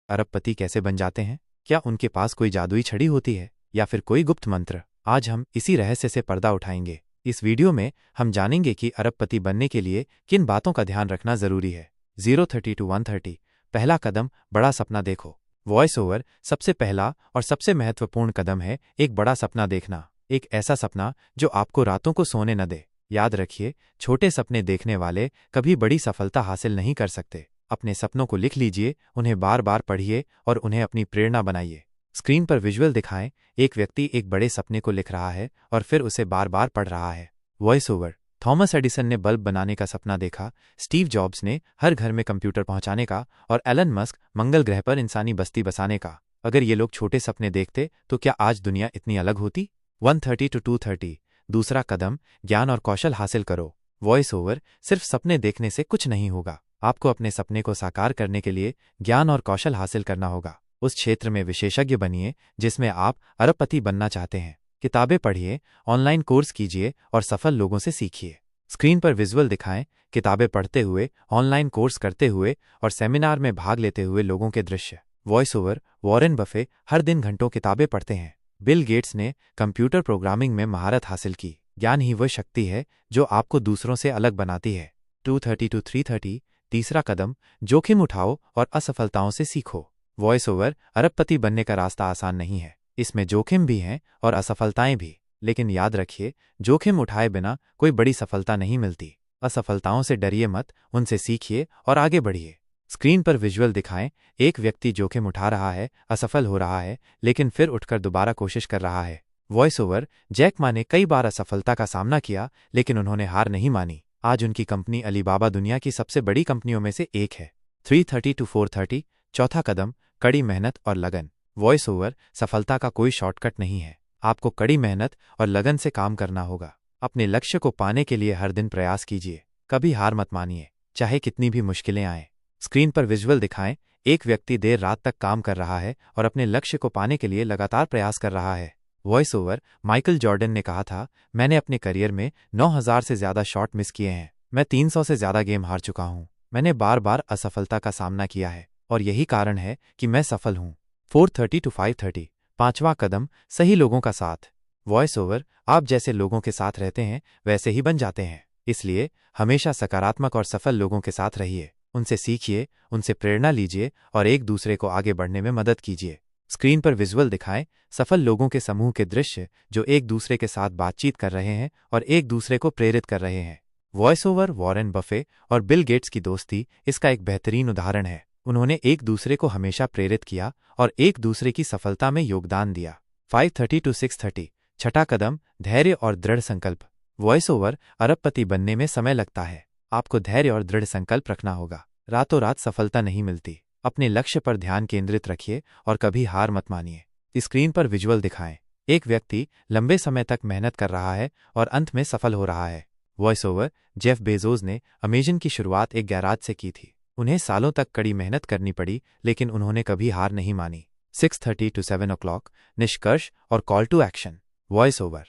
अरबपति कैसे बन जाते हैं? क्या उनके पास कोई जादुई छड़ी होती है या फिर कोई गुप्त मंत्र? आज हम इसी रहस्य से पर्दा उठाएंगे। इस वीडियो में हम जानेंगे कि अरबपति बनने के लिए किन बातों का ध्यान रखना जरूरी है। 030 to 130। पहला कदम, बड़ा सपना देखो। Voice over. सबसे पहला और सबसे महत्वपूर्ण कदम है एक बड़ा सपना देखना। एक ऐसा सपना जो आपको रातों को सोने न दे। याद रखिए, छोटे सपने देखने वाले कभी बड़ी सफलता हासिल नहीं कर सकते। अपने सपनों को लिख लीजिए, उन्हें बार बार पढ़िए और उन्हें अपनी प्रेरणा बनाइए। स्क्रीन पर विजुअल दिखाएं। एक व्यक्ति एक बड़े सपने को लिख रहा है और फिर उसे बार बार पढ़ रहा है। Voice over. थॉमस एडिसन ने बल्ब बनाने का सपना देखा, स्टीव जॉब्स ने हर घर में कंप्यूटर पहुंचाने का और एलन मस्क मंगल ग्रह पर इंसानी बस्ती बसाने का। अगर ये लोग छोटे सपने देखते तो क्या आज दुनिया इतनी अलग होती? 130 to 230। दूसरा कदम, ज्ञान और कौशल हासिल करो। Voice over. सिर्फ सपने देखने से कुछ नहीं होगा। आपको अपने सपने को साकार करने के लिए ज्ञान और कौशल हासिल करना होगा। उस क्षेत्र में विशेषज्ञ बनिए जिसमें आप अरबपति बनना चाहते हैं। किताबें पढ़िए, ऑनलाइन कोर्स कीजिए और सफल लोगों से सीखिए। स्क्रीन पर विजुअल दिखाएं। किताबें पढ़ते हुए, ऑनलाइन कोर्स करते हुए और सेमिनार में भाग लेते हुए लोगों के दृश्य। Voice over. वॉरेन बफे हर दिन घंटों किताबें पढ़ते हैं। बिल गेट्स ने कंप्यूटर प्रोग्रामिंग में महारत हासिल की। ज्ञान ही वह शक्ति है जो आपको दूसरों से अलग बनाती है। 230 to 330। तीसरा कदम, जोखिम उठाओ और असफलताओं से सीखो। Voice over. अरबपति बनने का रास्ता आसान नहीं है। इसमें जोखिम भी हैं और असफलताएं भी। लेकिन याद रखिए, जोखिम उठाए बिना कोई बड़ी सफलता नहीं मिलती। असफलताओं से डरिए मत, उनसे सीखिए और आगे बढ़िए। स्क्रीन पर विजुअल दिखाएं। एक व्यक्ति जोखिम उठा रहा है, असफल हो रहा है, लेकिन फिर उठकर दोबारा कोशिश कर रहा है। Voice over. जैक मा ने कई बार असफलता का सामना किया, लेकिन उन्होंने हार नहीं मानी। आज उनकी कंपनी अलीबाबा दुनिया की सबसे बड़ी कंपनियों में से एक है। 330 to 430। चौथा कदम, कड़ी मेहनत और लगन। Voice over. सफलता का कोई शॉर्टकट नहीं है। आपको कड़ी मेहनत और लगन से काम करना होगा। अपने लक्ष्य को पाने के लिए हर दिन प्रयास कीजिए। कभी हार मत मानिए, चाहे कितनी भी मुश्किलें आएं। स्क्रीन पर विजुअल दिखाएं। एक व्यक्ति देर रात तक काम कर रहा है और अपने लक्ष्य को पाने के लिए लगातार प्रयास कर रहा है। Voice over. माइकल जॉर्डन ने कहा था, मैंने अपने करियर में 9000 से ज्यादा शॉट मिस किए हैं। मैं 300 से ज्यादा गेम हार चुका हूं। मैंने बार बार असफलता का सामना किया है और यही कारण है कि मैं सफल हूं। 430 to 530। पांचवा कदम, सही लोगों का साथ। Voice over. आप जैसे लोगों के साथ रहते हैं वैसे ही बन जाते हैं। इसलिए हमेशा सकारात्मक और सफल लोगों के साथ रहिए। उनसे सीखिए, उनसे प्रेरणा लीजिए और एक दूसरे को आगे बढ़ने में मदद कीजिए। स्क्रीन पर विजुअल दिखाएं। सफल लोगों के समूह के दृश्य जो एक दूसरे के साथ बातचीत कर रहे हैं और एक दूसरे को प्रेरित कर रहे हैं। Voice over. वॉरेन बफे और बिल गेट्स की दोस्ती इसका एक बेहतरीन उदाहरण है। उन्होंने एक दूसरे को हमेशा प्रेरित किया और एक दूसरे की सफलता में योगदान दिया। 530 to 630। छठा कदम, धैर्य और दृढ़ संकल्प। Voice over. अरबपति बनने में समय लगता है। आपको धैर्य और दृढ़ संकल्प रखना होगा। रातों रात सफलता नहीं मिलती। अपने लक्ष्य पर ध्यान केंद्रित रखिए और कभी हार मत मानिए। स्क्रीन पर विजुअल दिखाएं। एक व्यक्ति लंबे समय तक मेहनत कर रहा है और अंत में सफल हो रहा है। Voice over. जेफ बेजोस ने अमेजन की शुरुआत एक गैराज से की थी। उन्हें सालों तक कड़ी मेहनत करनी पड़ी, लेकिन उन्होंने कभी हार नहीं मानी। 630 to 7 o'clock। निष्कर्ष और call to action. Voice over.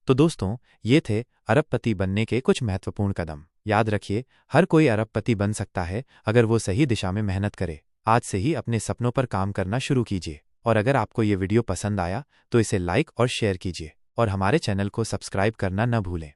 तो दोस्तों, ये थे अरबपति बनने के कुछ महत्वपूर्ण कदम। याद रखिए, हर कोई अरबपति बन सकता है अगर वो सही दिशा में मेहनत करे। आज से ही अपने सपनों पर काम करना शुरू कीजिए। और अगर आपको ये वीडियो पसंद आया तो इसे लाइक और शेयर कीजिए और हमारे चैनल को सब्सक्राइब करना न भूलें।